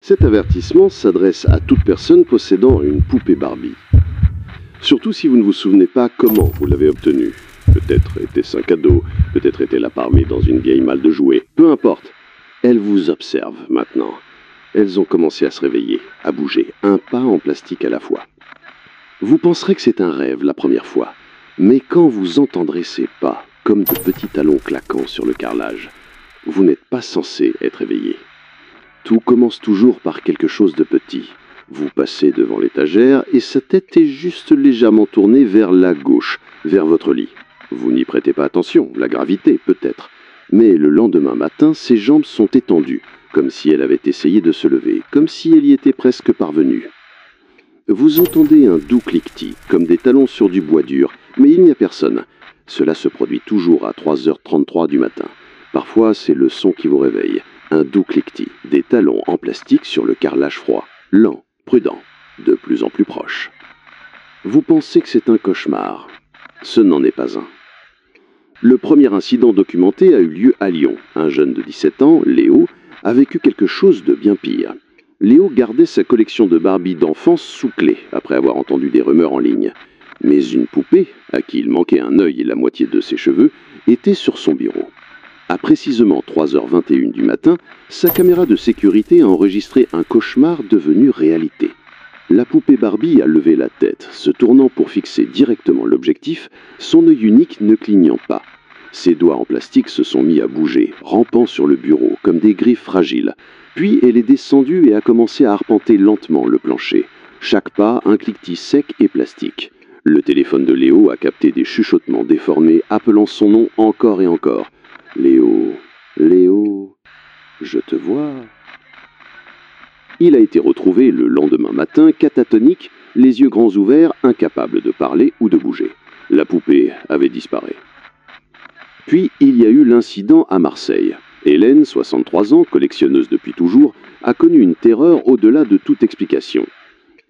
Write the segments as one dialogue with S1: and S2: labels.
S1: Cet avertissement s'adresse à toute personne possédant une poupée Barbie. Surtout si vous ne vous souvenez pas comment vous l'avez obtenue. Peut-être était-ce un cadeau, peut-être était-elle apparmée dans une vieille malle de jouets, peu importe. Elles vous observent maintenant. Elles ont commencé à se réveiller, à bouger, un pas en plastique à la fois. Vous penserez que c'est un rêve la première fois, mais quand vous entendrez ces pas, comme de petits talons claquant sur le carrelage, vous n'êtes pas censé être éveillé. Tout commence toujours par quelque chose de petit. Vous passez devant l'étagère et sa tête est juste légèrement tournée vers la gauche, vers votre lit. Vous n'y prêtez pas attention, la gravité peut-être. Mais le lendemain matin, ses jambes sont étendues, comme si elle avait essayé de se lever, comme si elle y était presque parvenue. Vous entendez un doux cliquetis, comme des talons sur du bois dur, mais il n'y a personne. Cela se produit toujours à 3h33 du matin. Parfois, c'est le son qui vous réveille. Un doux cliquetis, des talons en plastique sur le carrelage froid, lent, prudent, de plus en plus proche. Vous pensez que c'est un cauchemar. Ce n'en est pas un. Le premier incident documenté a eu lieu à Lyon. Un jeune de 17 ans, Léo, a vécu quelque chose de bien pire. Léo gardait sa collection de Barbie d'enfance sous clé, après avoir entendu des rumeurs en ligne. Mais une poupée, à qui il manquait un œil et la moitié de ses cheveux, était sur son bureau. À précisément 3h21 du matin, sa caméra de sécurité a enregistré un cauchemar devenu réalité. La poupée Barbie a levé la tête, se tournant pour fixer directement l'objectif, son œil unique ne clignant pas. Ses doigts en plastique se sont mis à bouger, rampant sur le bureau, comme des griffes fragiles. Puis elle est descendue et a commencé à arpenter lentement le plancher. Chaque pas, un cliquetis sec et plastique. Le téléphone de Léo a capté des chuchotements déformés, appelant son nom encore et encore. « Léo, Léo, je te vois. » Il a été retrouvé le lendemain matin, catatonique, les yeux grands ouverts, incapable de parler ou de bouger. La poupée avait disparu. Puis il y a eu l'incident à Marseille. Hélène, 63 ans, collectionneuse depuis toujours, a connu une terreur au-delà de toute explication.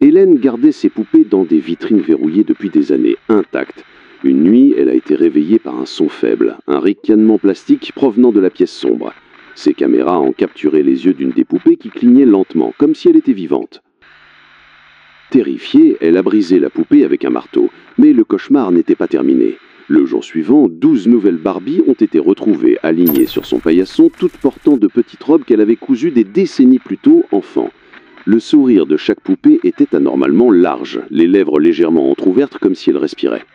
S1: Hélène gardait ses poupées dans des vitrines verrouillées depuis des années, intactes. Une nuit, elle a été réveillée par un son faible, un ricanement plastique provenant de la pièce sombre. Ses caméras ont capturé les yeux d'une des poupées qui clignait lentement, comme si elle était vivante. Terrifiée, elle a brisé la poupée avec un marteau, mais le cauchemar n'était pas terminé. Le jour suivant, 12 nouvelles Barbies ont été retrouvées alignées sur son paillasson, toutes portant de petites robes qu'elle avait cousues des décennies plus tôt, enfant. Le sourire de chaque poupée était anormalement large, les lèvres légèrement entr'ouvertes comme si elle respirait.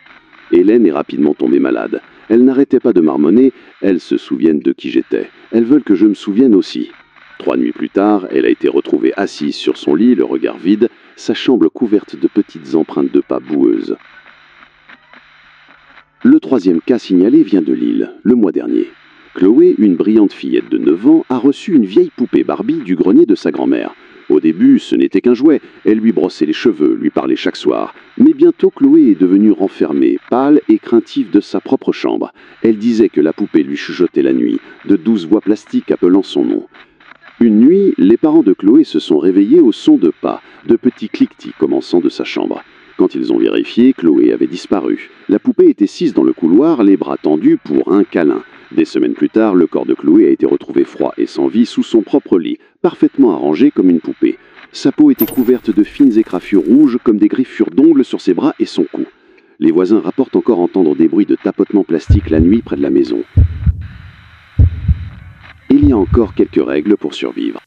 S1: Hélène est rapidement tombée malade. Elle n'arrêtait pas de marmonner « Elles se souviennent de qui j'étais. Elles veulent que je me souvienne aussi. » 3 nuits plus tard, elle a été retrouvée assise sur son lit, le regard vide, sa chambre couverte de petites empreintes de pas boueuses. Le troisième cas signalé vient de Lille, le mois dernier. Chloé, une brillante fillette de 9 ans, a reçu une vieille poupée Barbie du grenier de sa grand-mère. Au début, ce n'était qu'un jouet. Elle lui brossait les cheveux, lui parlait chaque soir. Mais bientôt, Chloé est devenue renfermée, pâle et craintive de sa propre chambre. Elle disait que la poupée lui chuchotait la nuit, de douces voix plastiques appelant son nom. Une nuit, les parents de Chloé se sont réveillés au son de pas, de petits cliquetis commençant de sa chambre. Quand ils ont vérifié, Chloé avait disparu. La poupée était assise dans le couloir, les bras tendus pour un câlin. Des semaines plus tard, le corps de Chloé a été retrouvé froid et sans vie sous son propre lit, parfaitement arrangé comme une poupée. Sa peau était couverte de fines écrafures rouges comme des griffures d'ongles sur ses bras et son cou. Les voisins rapportent encore entendre des bruits de tapotement plastique la nuit près de la maison. Il y a encore quelques règles pour survivre.